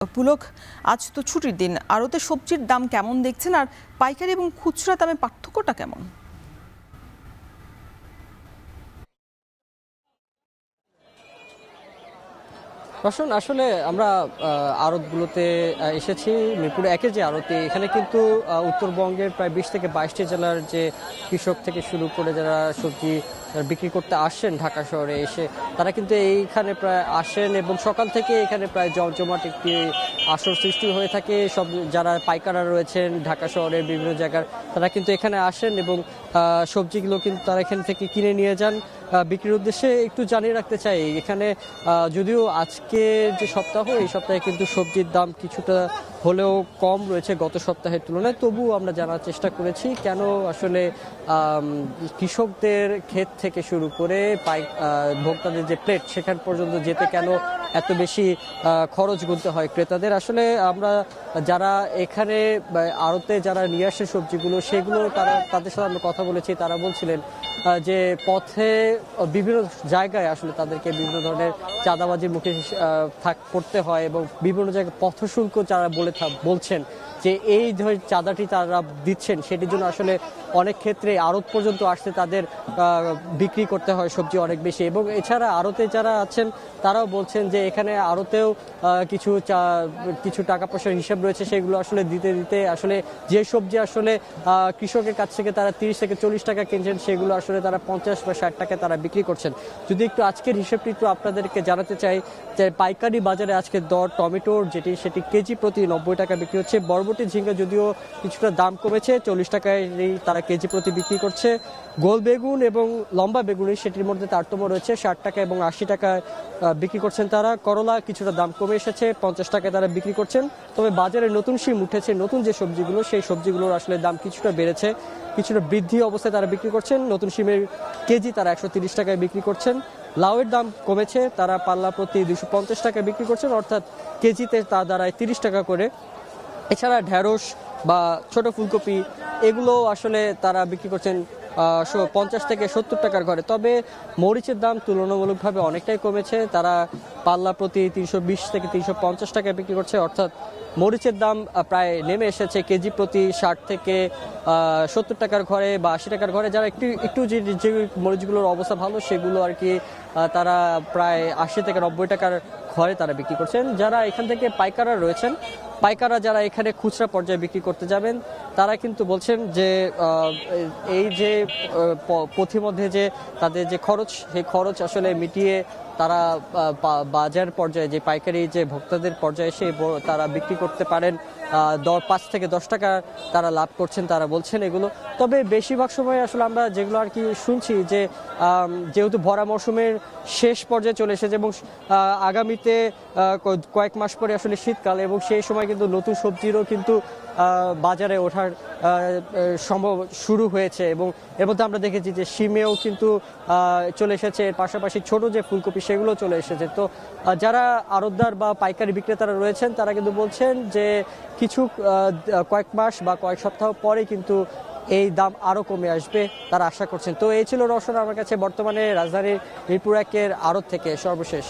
পুলক, আজ তো ছুটির দিন, আড়তে সবজির দাম কেমন দেখছেন আর পাইকারি এবং খুচরা দামে পার্থক্যটা কেমন? রসন আসলে আমরা আড়তগুলোতে এসেছি। মিরপুর একের যে আড়তে, এখানে কিন্তু উত্তরবঙ্গের প্রায় 20 থেকে 22টি জেলার যে কৃষক থেকে শুরু করে যারা সবজি বিক্রি করতে আসছেন ঢাকা শহরে এসে, তারা কিন্তু এইখানে প্রায় আসেন এবং সকাল থেকে এখানে প্রায় জমজমাট একটি আসর সৃষ্টি হয়ে থাকে। সব যারা পাইকাররা রয়েছেন ঢাকা শহরের বিভিন্ন জায়গার, তারা কিন্তু এখানে আসেন এবং সবজিগুলো কিন্তু তারা এখান থেকে কিনে নিয়ে যান বিক্রির উদ্দেশ্যে। একটু জানিয়ে রাখতে চাই, এখানে যদিও আজকে যে সপ্তাহ, এই সপ্তাহে কিন্তু সবজির দাম কিছুটা হলেও কম রয়েছে গত সপ্তাহের তুলনায়। তবুও আমরা জানার চেষ্টা করেছি কেন আসলে কৃষকদের ক্ষেত থেকে শুরু করে ভোক্তাদের যে প্লেট সেখান পর্যন্ত যেতে কেন এত বেশি খরচ গুনতে হয় ক্রেতাদের। আসলে আমরা যারা এখানে আড়তে যারা নিয়ে আসে সবজিগুলো, সেগুলো তাদের সাথে আমরা কথা বলেছি। তারা বলছিলেন যে পথে বিভিন্ন জায়গায় আসলে তাদেরকে বিভিন্ন ধরনের চাঁদাবাজির মুখে পড়তে হয় এবং বিভিন্ন জায়গায় পথশুল্ক যারা বলছেন যে এই চাঁদাটি তারা দিচ্ছেন, সেটির জন্য আসলে অনেক ক্ষেত্রে আড়ত পর্যন্ত আসতে তাদের বিক্রি করতে হয় সবজি অনেক বেশি। এবং এছাড়া আড়তে যারা আছেন তারাও বলছেন যে এখানে আড়তেও কিছু টাকা পয়সার হিসাব রয়েছে, সেগুলো আসলে দিতে দিতে আসলে যে সবজি আসলে কৃষকের কাছ থেকে তারা 30 থেকে 40 টাকা কিনছেন, সেগুলো আসলে তারা 50 বা 60 টাকায় তারা বিক্রি করছেন। যদি একটু আজকের হিসাবটি একটু আপনাদেরকে জানাতে চাই যে পাইকারি বাজারে আজকে দর টমেটোর সেটি কেজি প্রতি 90 টাকা বিক্রি হচ্ছে। বরবটি ঝিঙ্গা যদিও কিছুটা দাম কমেছে, 40 টাকায় তারা কেজি প্রতি বিক্রি করছে। গোল বেগুন এবং লম্বা বেগুনি সেটির মধ্যে তারতম্য রয়েছে, 60 টাকা এবং 80 টাকায় বিক্রি করছেন তারা। করলা কিছুটা দাম কমে এসেছে, 50 টাকায় তারা বিক্রি করছেন। তবে বাজারে নতুন শিম উঠেছে, নতুন যে সবজিগুলো, সেই সবজিগুলোর আসলে দাম কিছুটা বেড়েছে, কিছুটা বৃদ্ধি অবস্থায় তারা বিক্রি করছেন। নতুন শিমের কেজি তারা 130 টাকায় বিক্রি করছেন। লাউয়ের দাম কমেছে, তারা পাল্লা প্রতি 250 টাকায় বিক্রি করছেন, অর্থাৎ কেজিতে তা দাঁড়ায় 30 টাকা করে। এছাড়া ঢেঁড়স বা ছোট ফুলকপি এগুলো আসলে তারা বিক্রি করছেন 50 থেকে 70 টাকার ঘরে। তবে মরিচের দাম তুলনামূলকভাবে অনেকটাই কমেছে, তারা পাল্লা প্রতি 320 থেকে 350 টাকায় বিক্রি করছে, অর্থাৎ মরিচের দাম প্রায় নেমে এসেছে কেজি প্রতি 60 থেকে 70 টাকার ঘরে বা 80 টাকার ঘরে। যারা একটু যে মরিচগুলোর অবস্থা ভালো, সেগুলো আর কি তারা প্রায় 80 থেকে 90 টাকার ঘরে তারা বিক্রি করছেন। যারা এখান থেকে পাইকাররা রয়েছেন, পাইকাররা যারা এখানে খুচরা পর্যায়ে বিক্রি করতে যাবেন, তারা কিন্তু বলছেন যে এই যে পথিমধ্যে যে তাদের যে খরচ, সেই খরচ আসলে মিটিয়ে তারা বাজার পর্যায়ে যে পাইকারি যে ভোক্তাদের পর্যায়ে এসে তারা বিক্রি করতে পারেন 5 থেকে 10 টাকা তারা লাভ করছেন, তারা বলছেন এগুলো। তবে বেশিরভাগ সময় আসলে আমরা যেগুলো আর কি শুনছি যে যেহেতু ভরা মৌসুমের শেষ পর্যায়ে চলে এসেছে এবং আগামীতে কয়েক মাস পরে আসলে শীতকাল, এবং সেই সময় কিন্তু নতুন সবজিরও কিন্তু বাজারে ওঠার সম্ভব শুরু হয়েছে। এবং এর মধ্যে আমরা দেখেছি যে শিমেও কিন্তু চলে এসেছে, এর পাশাপাশি ছোট যে ফুলকপি সেগুলো চলে এসেছে। তো যারা আড়তদার বা পাইকারি বিক্রেতারা রয়েছেন, তারা কিন্তু বলছেন যে কয়েক মাস বা কয়েক সপ্তাহ পরে কিন্তু এই দাম আরো কমে আসবে, তারা আশা করছেন। তো এই ছিল রওশন আমার কাছে বর্তমানে রাজধানীর মিরপুর একের আড়ত থেকে সর্বশেষ।